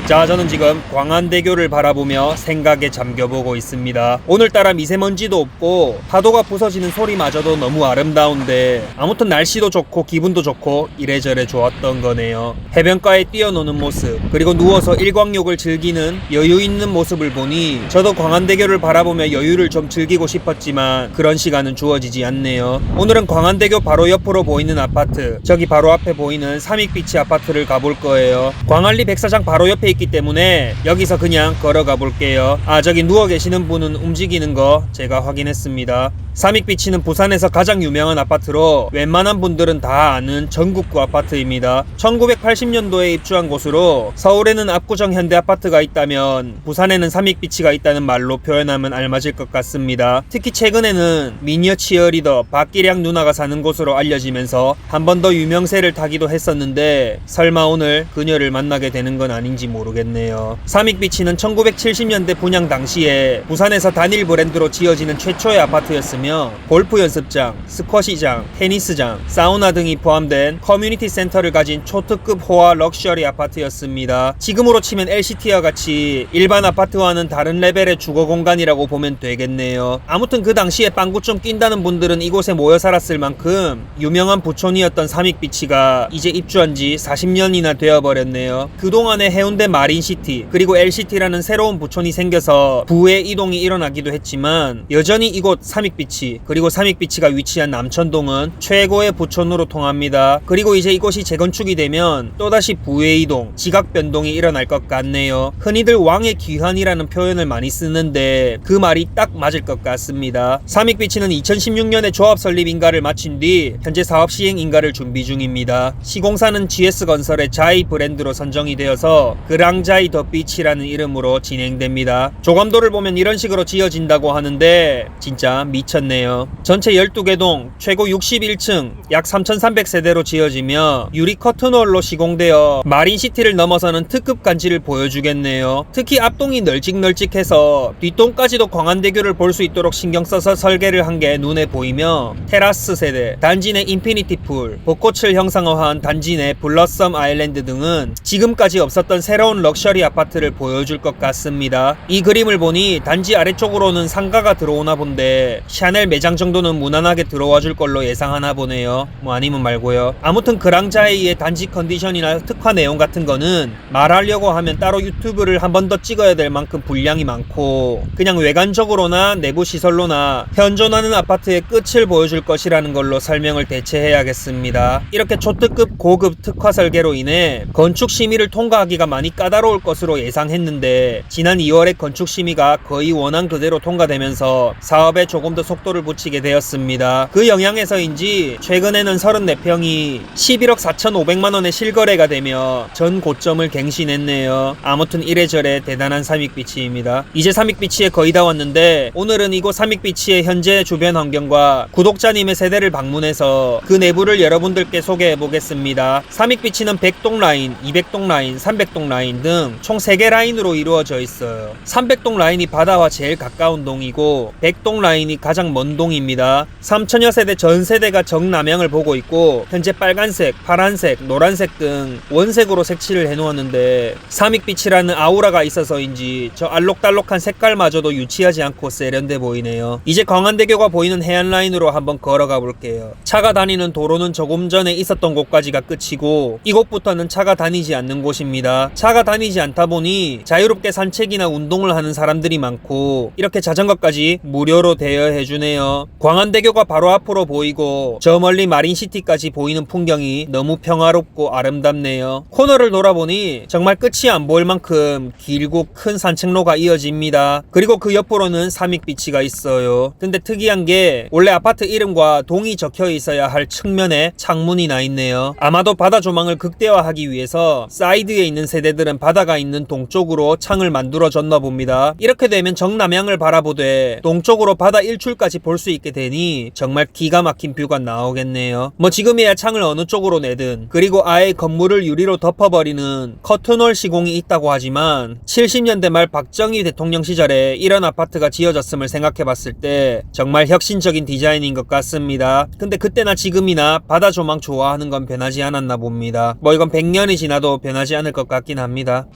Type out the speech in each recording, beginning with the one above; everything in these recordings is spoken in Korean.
자, 저는 지금 광안대교를 바라보며 생각에 잠겨보고 있습니다. 오늘따라 미세먼지도 없고 파도가 부서지는 소리마저도 너무 아름다운데 아무튼 날씨도 좋고 기분도 좋고 이래저래 좋았던 거네요. 해변가에 뛰어노는 모습, 그리고 누워서 일광욕을 즐기는 여유 있는 모습을 보니 저도 광안대교를 바라보며 여유를 좀 즐기고 싶었지만 그런 시간은 주어지지 않네요. 오늘은 광안대교 바로 옆으로 보이는 아파트, 저기 바로 앞에 보이는 삼익비치 아파트를 가볼 거예요. 광안리 백사장 바로 옆에 있기 때문에 여기서 그냥 걸어가 볼게요. 아, 저기 누워 계시는 분은 움직이는 거 제가 확인했습니다. 삼익비치는 부산에서 가장 유명한 아파트로 웬만한 분들은 다 아는 전국구 아파트입니다. 1980년도에 입주한 곳으로 서울에는 압구정 현대아파트가 있다면 부산에는 삼익비치가 있다는 말로 표현하면 알맞을 것 같습니다. 특히 최근에는 미니어 치어리더 박기량 누나가 사는 곳으로 알려지면서 한 번 더 유명세를 타기도 했었는데 설마 오늘 그녀를 만나게 되는 건 아닌지 모르겠네요. 삼익비치는 1970년대 분양 당시에 부산에서 단일 브랜드로 지어지는 최초의 아파트였으며 골프 연습장, 스쿼시장, 테니스장, 사우나 등이 포함된 커뮤니티 센터를 가진 초특급 호화 럭셔리 아파트였습니다. 지금으로 치면 LCT와 같이 일반 아파트와는 다른 레벨의 주거 공간이라고 보면 되겠네요. 아무튼 그 당시에 빵구 좀 낀다는 분들은 이곳에 모여 살았을 만큼 유명한 부촌이었던 삼익비치가 이제 입주한 지 40년이나 되어버렸네요. 그동안에 해운대 마린시티 그리고 LCT라는 새로운 부촌이 생겨서 부의 이동이 일어나기도 했지만 여전히 이곳 삼익비치 그리고 삼익비치가 위치한 남천동은 최고의 부촌으로 통합니다. 그리고 이제 이곳이 재건축이 되면 또다시 부의 이동, 지각 변동이 일어날 것 같네요. 흔히들 왕의 귀환이라는 표현을 많이 쓰는데 그 말이 딱 맞을 것 같습니다. 삼익비치는 2016년에 조합 설립 인가를 마친 뒤 현재 사업 시행 인가를 준비 중입니다. 시공사는 GS건설의 자이 브랜드로 선정이 되어서 그랑자이 더 비치라는 이름으로 진행됩니다. 조감도를 보면 이런 식으로 지어진다고 하는데 진짜 미쳤네요. 전체 12개 동 최고 61층 약 3,300세대로 지어지며 유리 커튼홀로 시공되어 마린시티를 넘어서는 특급 간지를 보여주겠네요. 특히 앞동이 널찍널찍해서 뒷동까지도 광안대교를 볼 수 있도록 신경써서 설계를 한 게 눈에 보이며 테라스 세대, 단지 내 인피니티 풀, 벚꽃을 형상화한 단지 내 블러썸 아일랜드 등은 지금까지 없었던 새로운 럭셔리 아파트를 보여줄 것 같습니다. 이 그림을 보니 단지 아래쪽으로는 상가가 들어오나 본데 샤넬 매장 정도는 무난하게 들어와 줄 걸로 예상하나 보네요. 뭐 아니면 말고요. 아무튼 그랑자이의 단지 컨디션이나 특화 내용 같은 거는 말하려고 하면 따로 유튜브를 한 번 더 찍어야 될 만큼 분량이 많고 그냥 외관적으로나 내부 시설로나 현존하는 아파트의 끝을 보여줄 것이라는 걸로 설명을 대체해야겠습니다. 이렇게 초특급 고급 특화 설계로 인해 건축 심의를 통과하기가 많이 까다로울 것으로 예상했는데 지난 2월에 건축 심의가 거의 원안 그대로 통과되면서 사업에 조금 더 속도를 붙이게 되었습니다. 그 영향에서인지 최근에는 34평이 11억 4,500만원에 실거래가 되며 전 고점을 갱신했네요. 아무튼 이래저래 대단한 삼익비치입니다. 이제 삼익비치에 거의 다 왔는데 오늘은 이곳 삼익비치의 현재 주변 환경과 구독자님의 세대를 방문해서 그 내부를 여러분들께 소개해보겠습니다. 삼익비치는 100동 라인, 200동 라인, 300동 라인 등 총 3개 라인으로 이루어져 있어요. 300동 라인이 바다와 제일 가까운 동이고 100동 라인이 가장 먼 동입니다. 3천여 세대 전 세대가 정남향을 보고 있고 현재 빨간색, 파란색, 노란색 등 원색으로 색칠을 해놓았는데 삼익비치라는 아우라가 있어서인지 저 알록달록한 색깔마저도 유치하지 않고 세련돼 보이네요. 이제 광안대교가 보이는 해안라인으로 한번 걸어가 볼게요. 차가 다니는 도로는 조금 전에 있었던 곳까지가 끝이고 이곳부터는 차가 다니지 않는 곳입니다. 차가 다니지 않다 보니 자유롭게 산책이나 운동을 하는 사람들이 많고 이렇게 자전거까지 무료로 대여해주네요. 광안대교가 바로 앞으로 보이고 저 멀리 마린시티까지 보이는 풍경이 너무 평화롭고 아름답네요. 코너를 돌아보니 정말 끝이 안 보일 만큼 길고 큰 산책로가 이어집니다. 그리고 그 옆으로는 삼익비치가 있어요. 근데 특이한 게 원래 아파트 이름과 동이 적혀 있어야 할 측면에 창문이 나 있네요. 아마도 바다 조망을 극대화하기 위해서 사이드에 있는 세대들은 바다가 있는 동쪽으로 창을 만들어 줬나 봅니다. 이렇게 되면 정남향을 바라보되 동쪽으로 바다 일출까지 볼 수 있게 되니 정말 기가 막힌 뷰가 나오겠네요. 뭐 지금이야 창을 어느 쪽으로 내든 그리고 아예 건물을 유리로 덮어버리는 커튼홀 시공이 있다고 하지만 70년대 말 박정희 대통령 시절에 이런 아파트가 지어졌음을 생각해봤을 때 정말 혁신적인 디자인인 것 같습니다. 근데 그때나 지금이나 바다 조망 좋아하는 건 변하지 않았나 봅니다. 뭐 이건 100년이 지나도 변하지 않을 것 같긴 합니다.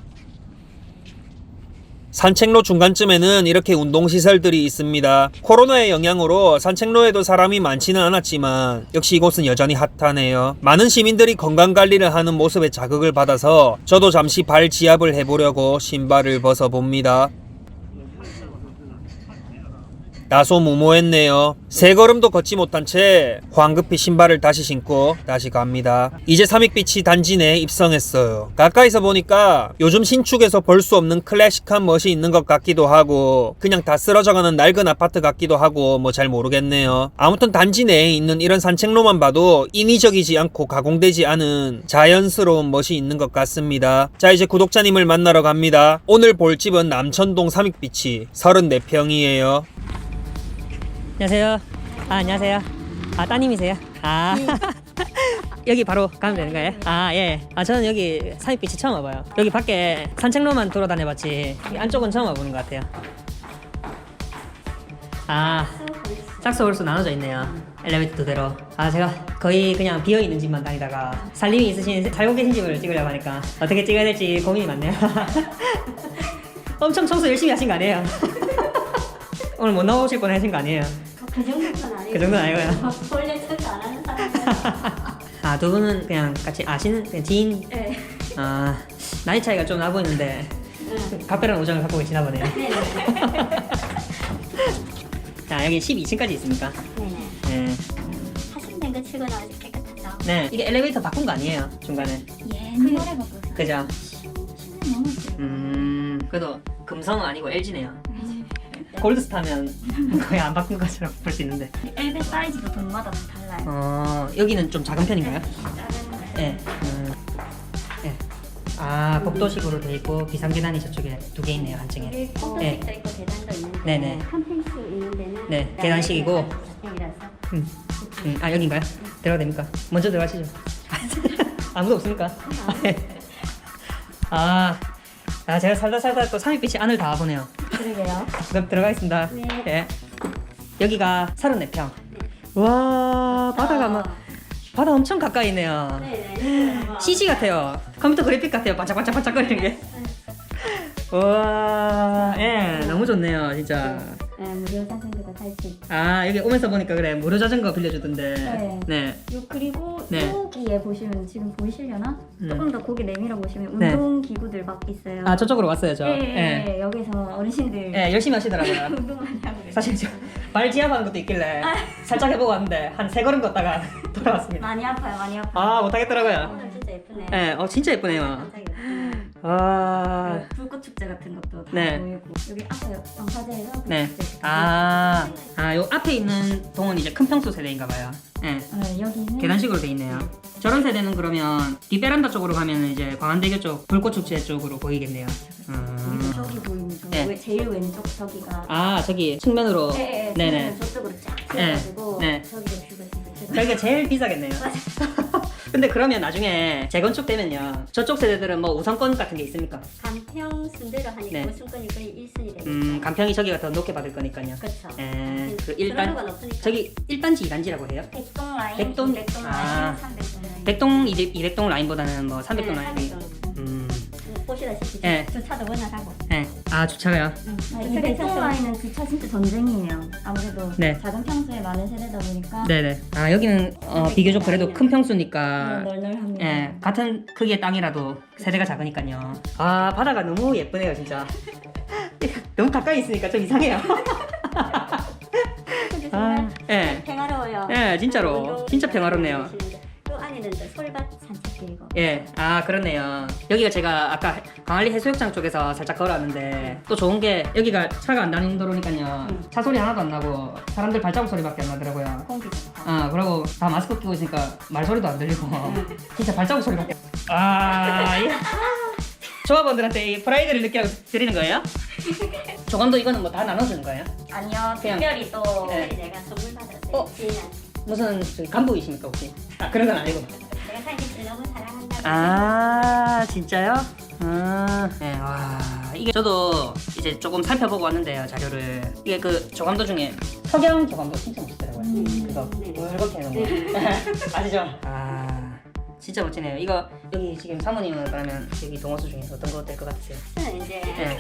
산책로 중간쯤에는 이렇게 운동시설들이 있습니다. 코로나의 영향으로 산책로에도 사람이 많지는 않았지만 역시 이곳은 여전히 핫하네요. 많은 시민들이 건강관리를 하는 모습에 자극을 받아서 저도 잠시 발 지압을 해보려고 신발을 벗어봅니다. 다소 무모했네요. 세 걸음도 걷지 못한 채 황급히 신발을 다시 신고 다시 갑니다. 이제 삼익빛이 단지 내에 입성했어요. 가까이서 보니까 요즘 신축에서 볼 수 없는 클래식한 멋이 있는 것 같기도 하고 그냥 다 쓰러져가는 낡은 아파트 같기도 하고 뭐 잘 모르겠네요. 아무튼 단지 내에 있는 이런 산책로만 봐도 인위적이지 않고 가공되지 않은 자연스러운 멋이 있는 것 같습니다. 자, 이제 구독자님을 만나러 갑니다. 오늘 볼 집은 남천동 삼익빛이 34평이에요. 안녕하세요. 안녕하세요. 따님이세요? 여기 바로 가면 되는 거예요? 예. 저는 여기 삼익빛이 처음 와봐요. 여기 밖에 산책로만 돌아다녀봤지 이 안쪽은 처음 와보는 것 같아요. 짝수 홀수 나눠져 있네요. 엘리베이터 두 대로. 제가 거의 그냥 비어있는 집만 다니다가 살림이 있으신, 살고 계신 집을 찍으려고 하니까 어떻게 찍어야 될지 고민이 많네요. 엄청 청소 열심히 하신 거 아니에요? 오늘 못 나오실 뻔 하신 거 아니에요? 그 정도는 아니고. 그 정도는 아니고요. 원래 청소 안 하는 사람이에요. 두 분은 그냥 같이 아시는 그냥 지인? 네. 나이 차이가 좀 나 보이는데 각별한 우정을 갖고 계시나 보네요. 네네. 자, 여기 12층까지 있습니까? 네네. 네. 하신된 거 치고는 아주 깨끗하죠. 네. 이게 엘리베이터 바꾼 거 아니에요? 중간에. 옛날에 바꿨어요. 그죠? 10년 넘었어요. 그래도 금성은 아니고 LG네요. 골드스타면 거의 안 바꾼 것처럼 볼 수 있는데. 엘베 사이즈도 동마다 다 달라요. 여기는 좀 작은 편인가요? 작은 네. 네. 복도식으로 돼 있고 비상계단이 저쪽에 두 개 있네요, 한 층에. 여기 콘도식도 있고 계단도 있는데 네네. 한 평수 있는 데는 네, 계단식이고. 자택이라서. 여긴가요? 들어가도 됩니까? 먼저 들어가시죠. 아무도 없습니까? 제가 살다 또 삼익빛이 안을 다 보네요. 그러게요. 그럼 들어가겠습니다. 네. 예. 여기가 34평. 와, 바다 엄청 가까이 있네요. 네네. CG 같아요. 컴퓨터 그래픽 같아요. 반짝반짝반짝거리는 게. 와, 예, 너무 좋네요, 진짜. 네, 무료 자전거도 탈 수 있고. 여기 오면서 보니까 그래 무료 자전거 빌려주던데. 네. 그리고 네. 여기에 보시면 지금 보이시려나? 음. 조금 더 고개 내밀어 보시면 네. 운동 기구들 막 있어요. 저쪽으로 왔어요, 저. 네, 여기서 어르신들 예, 열심히 하시더라고요. 운동 많이 하고 계세요. 사실 발 지압하는 것도 있길래 살짝 해보고 왔는데 한 3걸음 걷다가 돌아왔습니다. 많이 아파요, 많이 아파요. 못하겠더라고요. 오늘 진짜 예쁘네. 예, 진짜 예쁘네요. 갑자기 예쁘네. 불꽃 축제 같은 것도 다 네. 보이고 여기 앞에 영화제에서 불꽃 네. 축제. 요 앞에 있는 동은 이제 큰 평수 세대인가 봐요. 예. 여기는 계단식으로 돼 있네요. 저런 세대는 그러면 뒷베란다 쪽으로 가면 이제 광안대교 쪽 불꽃축제 쪽으로 보이겠네요. 그리고 저기 보이는 저 네. 제일 왼쪽 저기가 저기 측면으로. 네, 네네. 저쪽으로 쫙 네. 들어가지고 네. 저기가 뷰가 진짜 저기가 제일 비싸겠네요. 근데 그러면 나중에 재건축되면요. 저쪽 세대들은 뭐 우선권 같은 게 있습니까? 간평 순대로 하니까 네. 우선권이 거의 1순위 되겠죠. 간평이 저기가 더 높게 받을 거니까요. 그렇죠. 그 그런 건 없으니까. 저기 1단지 2단지라고 해요? 백동 라인, 백동? 200동 아. 라인, 300동 라인. 100동, 200동 라인보다는 뭐 300동 라인이. 300동. 보시다시피 예. 주차도 워낙 하고. 네. 주차가요? 200동 라인은 주차 진짜 전쟁이에요. 아무래도 네. 작은 평수에 많은 세대다 보니까 네네. 여기는 비교적 그래도 큰 평수니까. 널널합니다. 예, 같은 크기의 땅이라도 세대가 작으니까요. 바다가 너무 예쁘네요, 진짜. 너무 가까이 있으니까 좀 이상해요. 근데 정말 예. 평화로워요. 예, 진짜로. 운동 진짜 평화롭네요. 또 안에는 이제 솔밭 산책길이고. 예, 그렇네요. 여기가 제가 아까 광안리 해수욕장 쪽에서 살짝 걸어왔는데 또 좋은 게 여기가 차가 안 다니는 도로니까요. 차 소리 하나도 안 나고 사람들 발자국 소리밖에 안 나더라고요. 공기 좋다. 그리고 다 마스크 끼고 있으니까 말소리도 안 들리고 진짜 발자국 소리밖에. 조합원들한테 이 프라이드를 느끼라고 드리는 거예요? 조감도 이거는 뭐 다 나눠주는 거예요? 아니요, 그냥- 특별히 또 네. 제가 선물 받았어요. 지인한테. 무슨 간부이십니까 혹시? 그런 건 아니고. 제가 사실 너무 사랑한다고. 진짜요? 네, 와 이게 저도 이제 조금 살펴보고 왔는데요 자료를. 이게 그 조감도 중에 석영 조감도 진짜 멋있더라고요. 그거 네. 이렇게 해놓은 거 아시죠? 진짜 멋지네요. 이거 여기 지금 사모님은 그러면 여기 동호수 중에서 어떤 거 될 것 같으세요? 저는 이제 네.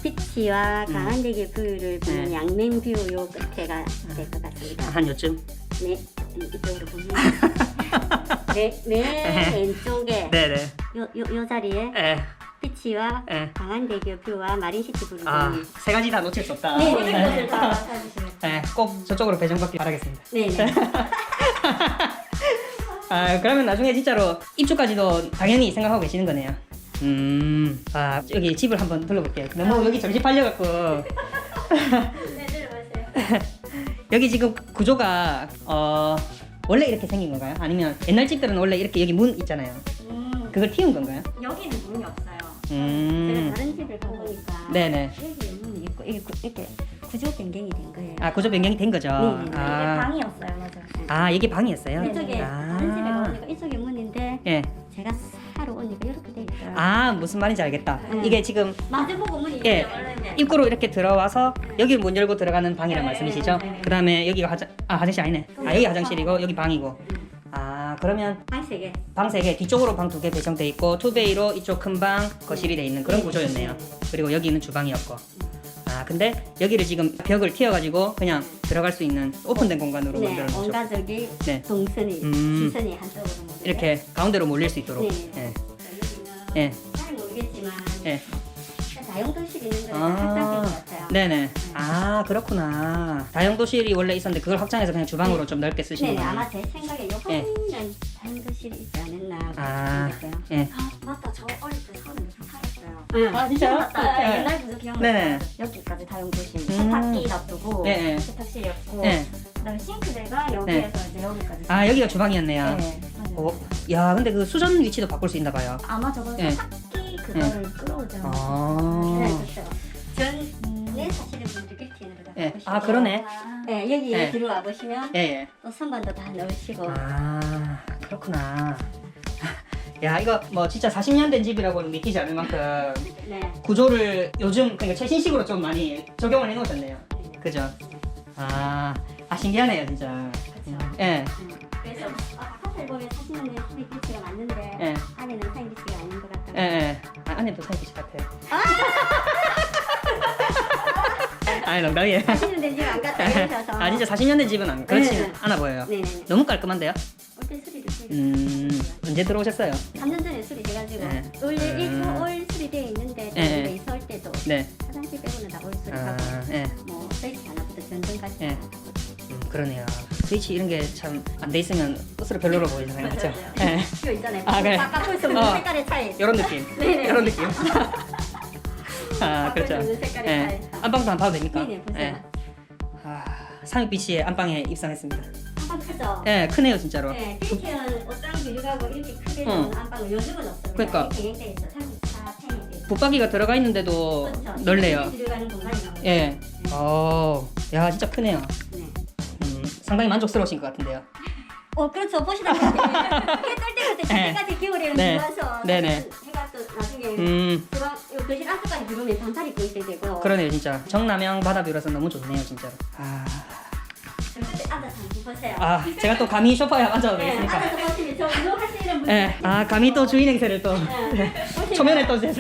비치와 강한대교 뷰를 보는 네. 양면 뷰 요 끝에가 될 것 같습니다. 한 요쯤? 네, 이쪽으로 보면 네 왼쪽에 네네. 요 자리에 예. 비치와 예. 강한대교 뷰와 마린시티 뷰를 아, 보는 세 가지 다 놓칠 수 없다. 네, 모든 것을 다 찾으시면 네, 꼭 저쪽으로 배정받길 바라겠습니다. 네네. 아, 그러면 나중에 진짜로 입주까지도 당연히 생각하고 계시는 거네요. 아, 여기 집을 한번 둘러볼게요. 너무 여기 정신 팔려갖고. 네, 들어보세요. 여기 지금 구조가, 원래 이렇게 생긴 건가요? 아니면 옛날 집들은 원래 이렇게 여기 문 있잖아요. 그걸 틔운 건가요? 여기는 문이 없어요. 제가 음, 다른 집을 가보니까 네네. 여기 문이 있고 이렇게 구조 변경이 된 거예요. 아, 구조 변경이 된 거죠? 네네. 이게 아, 방이었어요, 맞아. 아, 이게 방이었어요? 이쪽에 아, 다른 집에 가보니까 이쪽에 문인데 예. 제가 사러 오니까 이렇게 돼 있어요. 아, 무슨 말인지 알겠다. 이게 지금 마주보고 문이 예, 있어요, 원래는. 입구로 이렇게 들어와서 여기 문 열고 들어가는 방이란 네, 말씀이시죠? 네, 네. 그 다음에 여기가 화장실 아니네. 아, 여기 화장실이고 여기 방이고. 아, 그러면 방 3개. 방 3개, 뒤쪽으로 방 2개 배정돼 있고 투베이로 이쪽 큰 방 거실이 돼 있는 그런 네. 구조였네요. 그리고 여기는 주방이었고. 아, 근데 여기를 지금 벽을 틔워가지고 그냥 들어갈 수 있는 오픈된 공간으로 네, 만들어 온 놓죠. 가족이 네. 동선이 음. 시선이 한쪽으로 모이게. 이렇게 가운데로 몰릴 수 있도록. 네. 예. 여기는 예. 잘 모르겠지만 예. 다용도실 있는 거는 아. 확장된 것 같아요. 네네. 아, 그렇구나. 다용도실이 원래 있었는데 그걸 확장해서 그냥 주방으로 좀 넓게 쓰시는 네네, 거예요. 아마 제 생각에 예. 요거는 다용도실이 있지 않았나 아, 모르겠어요. 예. 아 맞다, 저 어릴 때 서울에 살았어요. 아, 진짜요? 맞다. 네. 옛날 구조 기억나요. 네네. 여기까지 다용도실, 세탁기 놔두고 네. 세탁실이었고, 네. 그다음에 싱크대가 여기에서 이제 여기까지. 아, 여기가 주방이었네요. 네, 맞아요. 어, 야, 근데 그 수전 위치도 바꿀 수 있나 봐요. 아마 저거 네. 세탁기 그거를 끌어오죠. 아. 네, 그렇죠. 전에 사시는 분들 빌트인으로 다 예. 바꾸시고. 아, 그러네. 네, 여기 네. 들어와 보시면 예, 예. 또 선반도 다 넣으시고. 아, 그렇구나. 야, 이거 뭐 진짜 40년 된 집이라고는 믿기지 않을 만큼 네. 구조를 요즘 그러니까 최신식으로 좀 많이 적용을 해 놓으셨네요. 그죠? 아, 신기하네요, 진짜. 그렇죠. 예. 그래서 바깥을 보면 사시는 데 사인 비치가 맞는데 예. 안에는 사인 비치가 아닌 것 같아요. 예, 예. 아, 안에도 사이즈 같아요. 아니, 농담이에요. 사시는 데 지금 안 갔다 이러셔서. 아, 진짜 40년 된 집은 그렇지 네네. 않아 보여요. 네네네. 너무 깔끔한데요? 올때 수리도 언제 들어오셨어요? 3년 전에 수리돼가지고 네. 원래 음. 올 수리되어 있는데 네. 저희가 이사 올 때도 네. 화장실 빼고는 다 올 수리하고 아, 예. 뭐 스위치 하나부터 전등까지 예. 다 하고. 그러네요. 스위치 이런 게 참 안 돼 있으면 스스로 별로로 보이잖아요. 그렇죠? 맞아요. 예. 이거 있잖아요. 아, 그래. 바꿔 볼수 없는 어. 색깔의 차이. 이런 느낌. 네네. 이런 느낌. 아, 바꿀 그렇죠. 수 없는 색깔의 예. 차이. 안방도 한번 봐도 됩니까? 네네, 보세요. 아, 상육BC의 안방에 입성했습니다. 한방 크죠? 예, 크네요, 진짜로. 네, 빌트는 옷장 비류하고 이렇게 크게 응. 나오는 안방은 요즘은 없어요. 그러니까. 경영돼 있어. 34평이 붙박이가 들어가 있는데도 넓네요. 들어가는 공간이 나와요. 예. 야, 진짜 크네요. 네. 상당히 만족스러우신 것 같은데요. 그렇죠. 보시다시피 해뜰 때부터 질 때까지 겨울에는 네. 들어와서 네네. 해가 또 나중에 음, 요 거실 안쪽까지 들어오면 반팔 입고 있어야 되고. 그러네요, 진짜. 정남향 바다뷰라서 너무 좋네요, 진짜로. 그때 앉아서 한번 보세요. 제가 또 감히 소파에 앉아도 네, 되겠습니까? 앉아서 보시면 저 운동하시는 분들. 예. 감히 또 주인 행세를 또 네. 보시면 초면에 또 제가.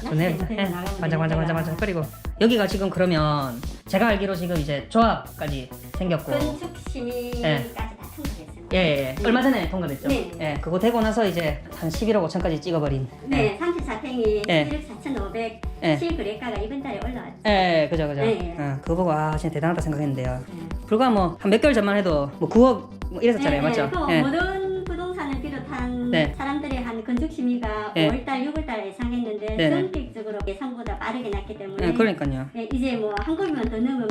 좋네요. 낮에 예. 반짝반짝반짝반짝. 그리고 여기가 지금 그러면 제가 알기로 지금 이제 조합까지 생겼고. 건축심의까지 네. 다 통과했습니다. 예. 얼마 전에 통과됐죠? 네. 예. 그거 되고 나서 이제 한 11억 5천까지 찍어버린. 네, 34평이 네. 11억 4,500 네. 실거래가가 이번 달에 올라왔죠. 예, 그죠. 네. 그거 보고 진짜 대단하다 생각했는데요. 네. 불과 뭐 한 몇 개월 전만 해도 뭐 9억 뭐 이랬었잖아요, 맞죠? 그 예. 모든 부동산을 비롯한 네. 사람들이 한 건축심의가 네. 5월달, 6월달 예상했는데 네네. 선택적으로 예상보다 빠르게 났기 때문에 예, 그러니까요. 네, 이제 뭐 한 골만 더 넣으면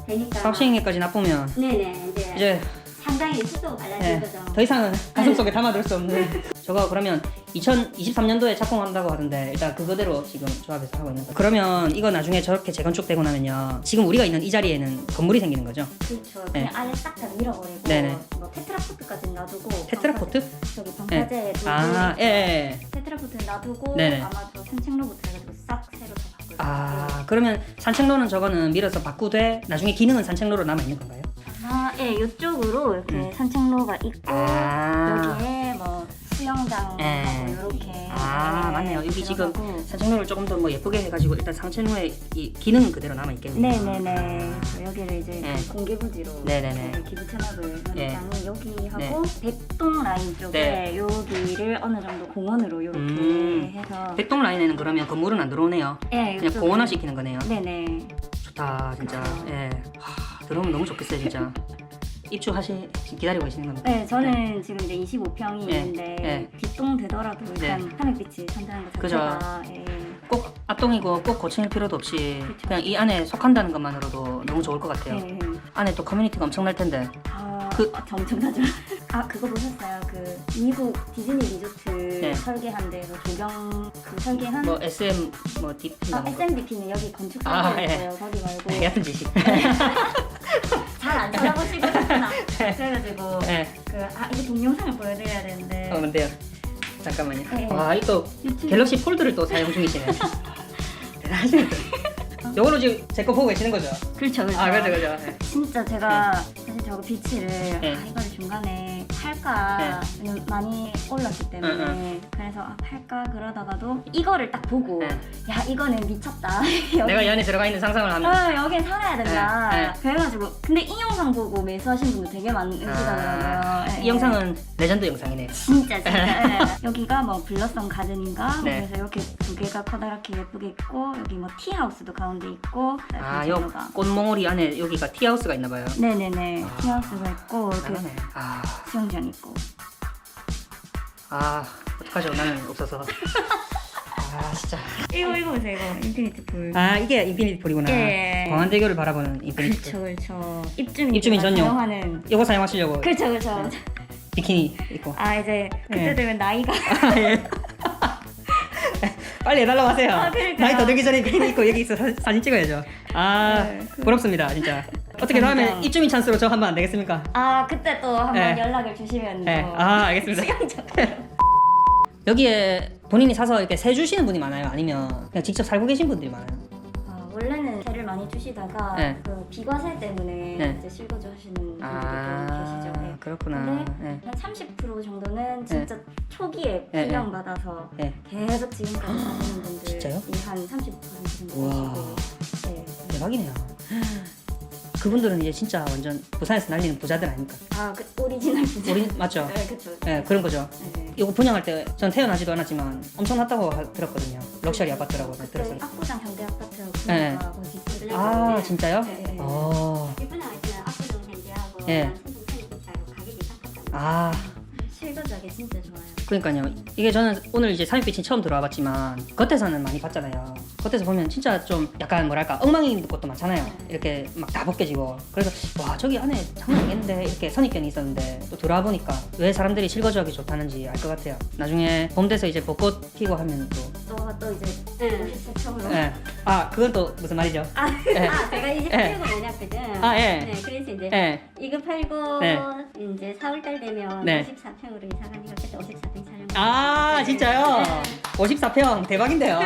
되니까 사업 시행에까지 나쁘면 네네 이제 상당히 수도 빨라질 예, 거죠. 더 이상은 가슴속에 담아둘 수 없는 저거 그러면 2023년도에 착공한다고 하던데 일단 그거대로 지금 조합해서 하고 있는 거예요. 그러면 이거 나중에 저렇게 재건축되고 나면요 지금 우리가 있는 이 자리에는 건물이 생기는 거죠? 그렇죠. 네. 그냥 안에 싹 다 밀어버리고 네네. 뭐 테트라포트까지 놔두고 테트라포트? 저기 방파제 예. 테트라포트 놔두고 네네. 아마 저 산책로부터 해가지고 싹 새로 다 바꿀 거예요. 그러면 산책로는 저거는 밀어서 바꾸되 나중에 기능은 산책로로 남아 있는 건가요? 예, 이쪽으로 이렇게 산책로가 있고 아. 여기에 뭐 수영장 예. 이렇게 아 맞네요. 여기 지금 들어가고. 산책로를 조금 더 뭐 예쁘게 해가지고 일단 산책로에 이 기능은 그대로 남아 있겠네요. 네네네. 여기를 이제 네. 공개부지로 네네네. 그 기부 체납을 예. 하는 여기 하고 네. 백동 라인 쪽에 네. 여기를 어느 정도 공원으로 이렇게 해서 백동 라인에는 그러면 건물은 안 들어오네요. 예, 그냥 이쪽에. 공원화 시키는 거네요. 네네. 좋다 진짜. 그쵸. 예. 들어오면 너무 좋겠어요 진짜. 입주하시 기다리고 계시는 겁니다. 네, 저는 지금 이제 25평이 예, 있는데 예. 뒷동 되더라도 일단 네. 하늘빛이 산다는 것 그죠. 자체가 예. 꼭 앞동이고 꼭 고칠 필요도 없이 그쵸. 그냥 이 안에 속한다는 것만으로도 너무 좋을 것 같아요. 예. 안에 또 커뮤니티가 엄청날 텐데. 엄청나죠. 그거 보셨어요? 그 미국 디즈니 리조트 네. 설계한 데서 조경 그 설계한 뭐 SM 뭐 DP SMDP는 여기 건축 아, 설계였어요. 거기 말고 네, 같은 짓이. 잘 안 찾아보시고 있구나. 그래가지고 네. 이게 동영상을 보여드려야 되는데 뭔데요? 잠깐만요. 네. 와, 이 또 유튜브 갤럭시 폴드를 또 사용 중이시네. 대단하시네. 요거로 지금 제 거 보고 계시는 거죠? 그렇죠, 그렇죠. 그죠. 네. 진짜 제가 사실 저거 비치를 네. 이걸 중간에 팔까 왜냐면 많이 올랐기 때문에 응, 그래서 팔까 그러다가도 이거를 딱 보고 네. 야 이거는 미쳤다. 내가 이 안에 들어가 있는 상상을 하면 여긴 살아야 된다. 네, 네. 그래가지고 근데 이 영상 보고 매수하신 분들 되게 많으시더라고요. 이 영상은 레전드 영상이네요. 진짜 예. 여기가 뭐 블러썸 가든인가 네. 그래서 이렇게 두 개가 커다랗게 예쁘게 있고 여기 뭐 티하우스도 가운데 있고 요 가 꽃몽우리 안에 여기가 티하우스가 있나 봐요. 네네네 티하우스가 있고 이렇게 잘하네. 수영장 있고 어떡하죠? 나는 없어서. 진짜. 이거 보세요 이거 인피니티 풀 이게 인피니티 풀이구나. 예. 광안대교를 바라보는 인피니티 풀. 그렇죠 입주민 전용. 사용하는 요거 사용하시려고 그렇죠 비키니 입고. 이제 그때 예. 되면 나이가 예. 빨리 해달라고 하세요. 그러니까요. 나이 더 들기 전에 비키니 입고 여기 있어 사진 찍어야죠. 네, 부럽습니다 진짜. 어떻게 감사합니다. 다음에 입주민 찬스로 저 한번 안 되겠습니까? 그때 또 한번 예. 연락을 주시면 네. 또 알겠습니다. 여기에 본인이 사서 이렇게 세 주시는 분이 많아요? 아니면 그냥 직접 살고 계신 분들이 많아요? 원래는 세를 많이 주시다가 네. 그 비과세 때문에 네. 이제 실거주 하시는 분들도 계시죠. 네. 그렇구나. 근데 네. 한 30% 정도는 진짜 초기에 네, 분양받아서 네. 계속 지금까지 사시는 분들이 진짜요? 한 30% 정도 우와. 계시고 네. 대박이네요. 그분들은 이제 진짜 완전 부산에서 날리는 부자들 아닙니까? 그 오리지널 부자. 맞죠? 네, 그쵸. 네, 그런 거죠. 네. 이거 분양할 때 전 태어나지도 않았지만 엄청 났다고 들었거든요. 럭셔리 아파트라고 들었어요. 압구정 현대 아파트하고 네. 분양가 거의 비슷해요. 진짜요? 네, 네. 일본에 있는 압구정 현대하고 예. 순풍 편입자로 가격이 딱 같잖아요. 실거주하기 진짜 좋아요. 그러니까요. 이게 저는 오늘 이제 산입빛이 처음 들어와봤지만 겉에서는 많이 봤잖아요. 겉에서 보면 진짜 좀 약간 뭐랄까 엉망인 곳도 많잖아요. 이렇게 막 다 벗겨지고. 그래서 와 저기 안에 장난 아니겠는데 이렇게 선입견이 있었는데 또 들어와 보니까 왜 사람들이 실거주하기 좋다는지 알 것 같아요. 나중에 봄 돼서 이제 벚꽃 피고 하면 또 이제 네. 최초로. 예. 그건 또 무슨 말이죠? 예. 제가 이제 예. 팔고 모았거든. 예. 네, 그래서 이제 예. 이거 팔고 네. 이제 4월달 되면 네. 54평으로 이사 가니까 그때 54평 촬영. 진짜요? 54평 대박인데요.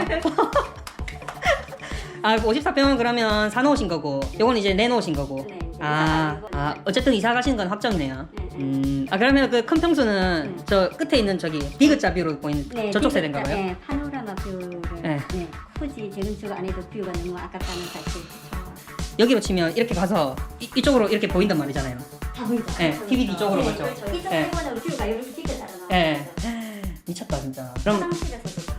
54평은 그러면 사놓으신 거고, 요건 이제 내놓으신 거고. 네, 이제 이사 가지고. 어쨌든 이사 가신 건 확정이네요. 네. 그러면 그 큰 평수는 저 끝에 있는 저기 비그자 뷰로 보이는 네, 저쪽 뷰가- 세대인가 봐요? 네, 파노라마 뷰를 네. 굳이 재건축 안 해도 뷰가 너무 아깝다는 사실. 여기로 치면 이렇게 가서 이쪽으로 이렇게 보인단 말이잖아요. 다 보이죠? 네, TV 이쪽으로 보죠. 그렇죠. 이쪽 네. 일본으로 뷰가 이렇게 튀겨나가요. 예. 미쳤다 진짜. 그럼 화장실에서도 다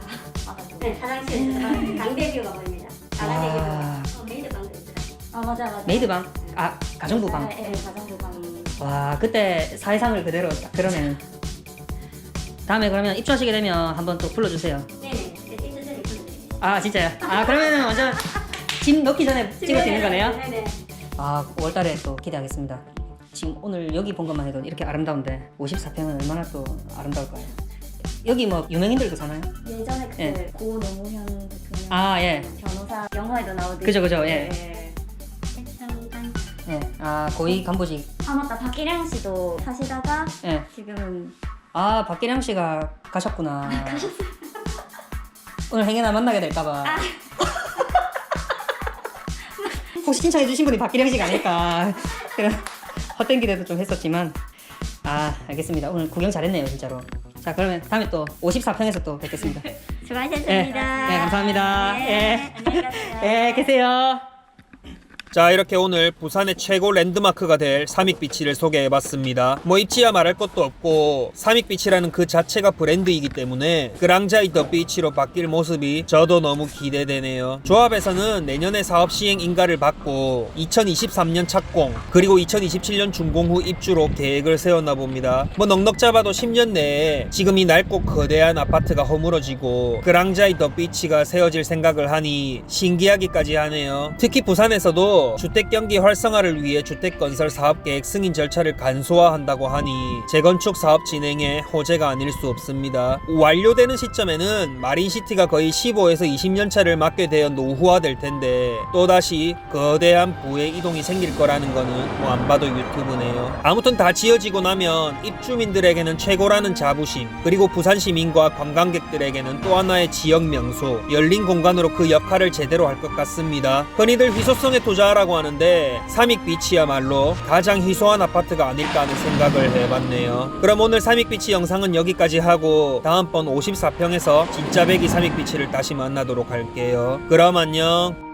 막아주고. 네, 화장실에서 강대뷰가 보입니다. 강대뷰가 메이드방도 있더라고요. 맞아. 메이드방? 가정부 방. 네, 가정부 방이. 와 그때 사회상을 그대로 딱 드러내는. 다음에 그러면 입주하시게 되면 한번 또 불러주세요. 네네. 띠드들이 보여드립니다. 진짜요? 그러면은 완전 짐 넣기 전에 찍을 수 있는 거네요? 네네. 5월달에 또 기대하겠습니다. 지금 오늘 여기 본 것만 해도 이렇게 아름다운데 54평은 얼마나 또 아름다울까요? 여기 뭐 유명인들도 사나요? 예전에 그 예. 고 노무현 대통령 예. 변호사 영화에도 나오듯이. 그죠, 예. 네. 액상단. 예. 고위 간부직. 맞다. 박기량 씨도 사시다가 예. 지금은 박기량 씨가 가셨구나. 오늘 행여나 만나게 될까봐. 혹시 신청해 주신 분이 박기량 씨가 아닐까. 헛된 기대도 좀 했었지만 알겠습니다. 오늘 구경 잘했네요 진짜로. 자 그러면 다음에 또 54평에서 또 뵙겠습니다. 수고하셨습니다. 네, 감사합니다. 네, 안녕히 가세요. 네, 계세요. 자, 이렇게 오늘 부산의 최고 랜드마크가 될 삼익비치를 소개해봤습니다. 뭐 입지야 말할 것도 없고 삼익비치라는 그 자체가 브랜드이기 때문에 그랑자이 더 비치로 바뀔 모습이 저도 너무 기대되네요. 조합에서는 내년에 사업 시행 인가를 받고 2023년 착공 그리고 2027년 준공 후 입주로 계획을 세웠나 봅니다. 뭐 넉넉 잡아도 10년 내에 지금 이 낡고 거대한 아파트가 허물어지고 그랑자이 더 비치가 세워질 생각을 하니 신기하기까지 하네요. 특히 부산에서도 주택 경기 활성화를 위해 주택건설 사업계획 승인 절차를 간소화한다고 하니 재건축 사업 진행에 호재가 아닐 수 없습니다. 완료되는 시점에는 마린시티가 거의 15에서 20년 차를 맞게 되어 노후화될 텐데 또다시 거대한 부의 이동이 생길 거라는 거는 뭐 안 봐도 유튜브네요. 아무튼 다 지어지고 나면 입주민들에게는 최고라는 자부심 그리고 부산 시민과 관광객들에게는 또 하나의 지역 명소 열린 공간으로 그 역할을 제대로 할 것 같습니다. 흔히들 희소성에 투자하라고 하는데 삼익비치야말로 가장 희소한 아파트가 아닐까 하는 생각을 해봤네요. 그럼 오늘 삼익비치 영상은 여기까지 하고 다음번 54평에서 진짜 배기 삼익비치를 다시 만나도록 할게요. 그럼 안녕.